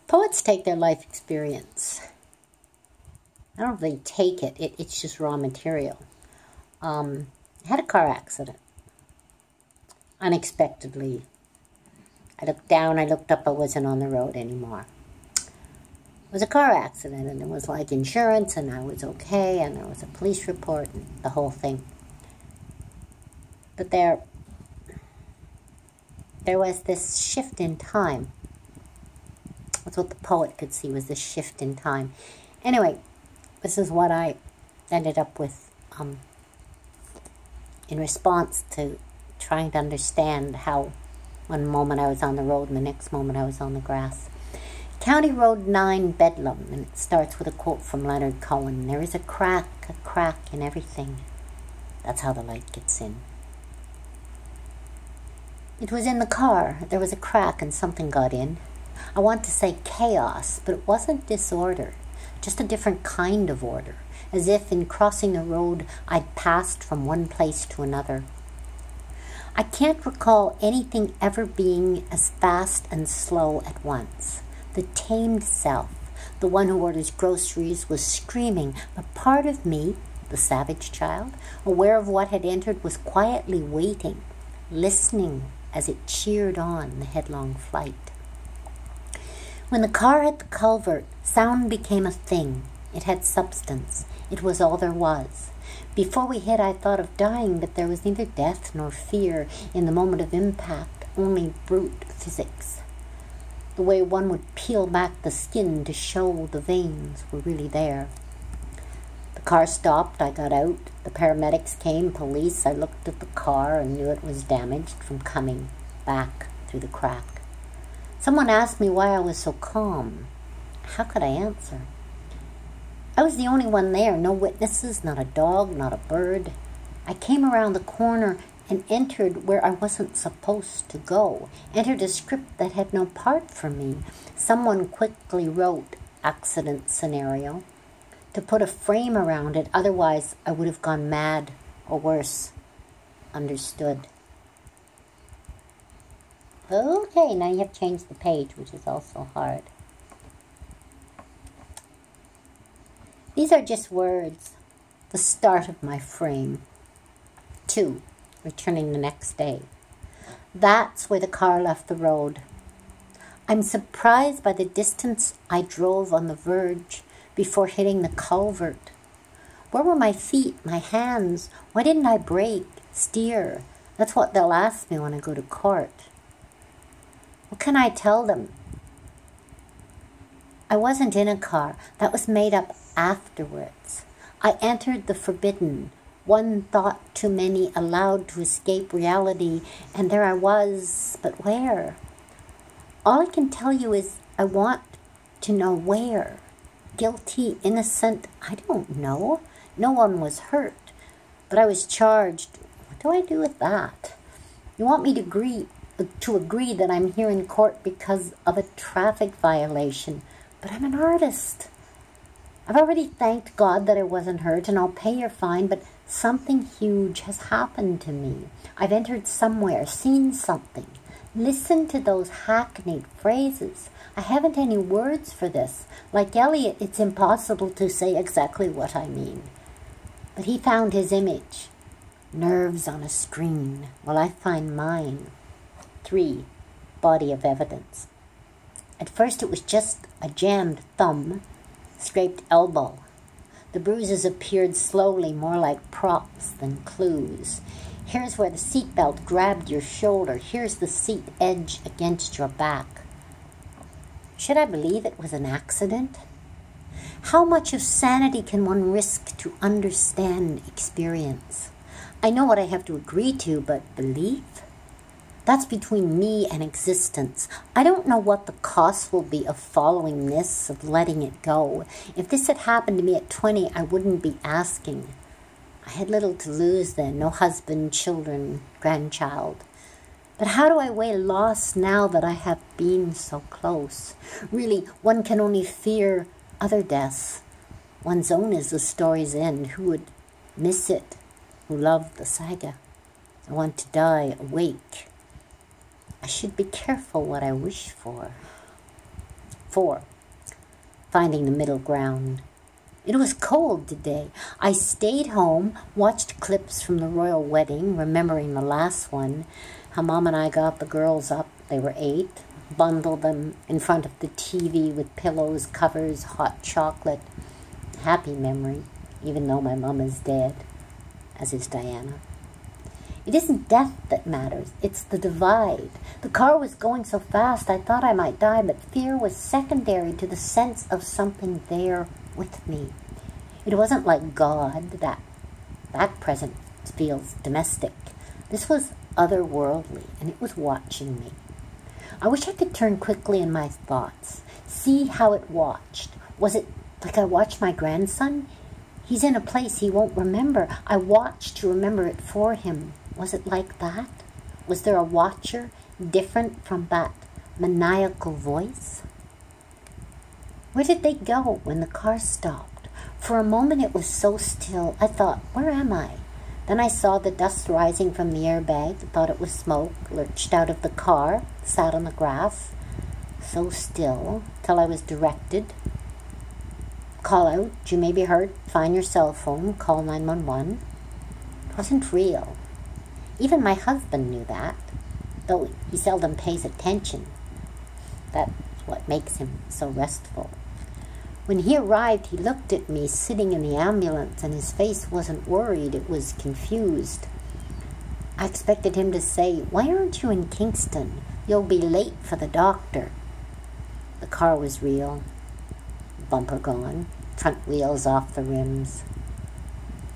Poets take their life experience. I don't really take it. It's just raw material. I had a car accident. Unexpectedly. I looked down, I looked up, I wasn't on the road anymore. It was a car accident, and it was like insurance, and I was okay, and there was a police report, and the whole thing. But there was this shift in time. That's what the poet could see, was this shift in time. Anyway, this is what I ended up with in response to trying to understand how one moment I was on the road and the next moment I was on the grass. County Road 9, Bedlam, and it starts with a quote from Leonard Cohen. There is a crack in everything. That's how the light gets in. It was in the car. There was a crack and something got in. I want to say chaos, but it wasn't disorder, just a different kind of order, as if in crossing the road I'd passed from one place to another. I can't recall anything ever being as fast and slow at once. The tamed self, the one who orders groceries, was screaming, but part of me, the savage child, aware of what had entered, was quietly waiting, listening as it cheered on the headlong flight. When the car hit the culvert, sound became a thing. It had substance. It was all there was. Before we hit, I thought of dying, but there was neither death nor fear in the moment of impact, only brute physics. The way one would peel back the skin to show the veins were really there. The car stopped, I got out, the paramedics came, police. I looked at the car and knew it was damaged from coming back through the crack. Someone asked me why I was so calm. How could I answer? I was the only one there, no witnesses, not a dog, not a bird. I came around the corner and entered where I wasn't supposed to go, entered a script that had no part for me. Someone quickly wrote accident scenario to put a frame around it, otherwise I would have gone mad or worse. Understood. Okay, now you have changed the page, which is also hard. These are just words, the start of my frame. 2, returning the next day. That's where the car left the road. I'm surprised by the distance I drove on the verge before hitting the culvert. Where were my feet, my hands? Why didn't I brake, steer? That's what they'll ask me when I go to court. What can I tell them? I wasn't in a car. That was made up afterwards. I entered the forbidden, one thought too many, allowed to escape reality, and there I was, but where? All I can tell you is I want to know where. Guilty, innocent, I don't know. No one was hurt, but I was charged. What do I do with that? You want me to agree that I'm here in court because of a traffic violation, but I'm an artist. I've already thanked God that I wasn't hurt, and I'll pay your fine, but something huge has happened to me. I've entered somewhere, seen something. Listen to those hackneyed phrases. I haven't any words for this. Like Eliot, it's impossible to say exactly what I mean. But he found his image. Nerves on a screen, while I find mine. 3, body of evidence. At first it was just a jammed thumb, scraped elbow. The bruises appeared slowly, more like props than clues. Here's where the seatbelt grabbed your shoulder. Here's the seat edge against your back. Should I believe it was an accident? How much of sanity can one risk to understand experience? I know what I have to agree to, but belief? That's between me and existence. I don't know what the cost will be of following this, of letting it go. If this had happened to me at 20, I wouldn't be asking. I had little to lose then, no husband, children, grandchild. But how do I weigh loss now that I have been so close? Really, one can only fear other deaths. One's own is the story's end. Who would miss it? Who loved the saga? I want to die awake. I should be careful what I wish for. 4. Finding the middle ground. It was cold today. I stayed home, watched clips from the royal wedding, remembering the last one, how Mom and I got the girls up, they were 8, bundled them in front of the TV with pillows, covers, hot chocolate. Happy memory, even though my mom is dead, as is Diana. It isn't death that matters, it's the divide. The car was going so fast I thought I might die, but fear was secondary to the sense of something there with me. It wasn't like God, that presence feels domestic. This was otherworldly, and it was watching me. I wish I could turn quickly in my thoughts, see how it watched. Was it like I watched my grandson? He's in a place he won't remember. I watched to remember it for him. Was it like that? Was there a watcher different from that maniacal voice? Where did they go when the car stopped? For a moment it was so still. I thought, where am I? Then I saw the dust rising from the airbag, thought it was smoke, lurched out of the car, sat on the grass, so still, till I was directed. Call out, you may be hurt, find your cell phone, call 911. It wasn't real. Even my husband knew that, though he seldom pays attention. That's what makes him so restful. When he arrived, he looked at me sitting in the ambulance, and his face wasn't worried, it was confused. I expected him to say, why aren't you in Kingston? You'll be late for the doctor. The car was real. Bumper gone, front wheels off the rims.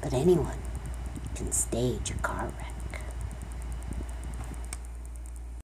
But anyone can stage a car wreck.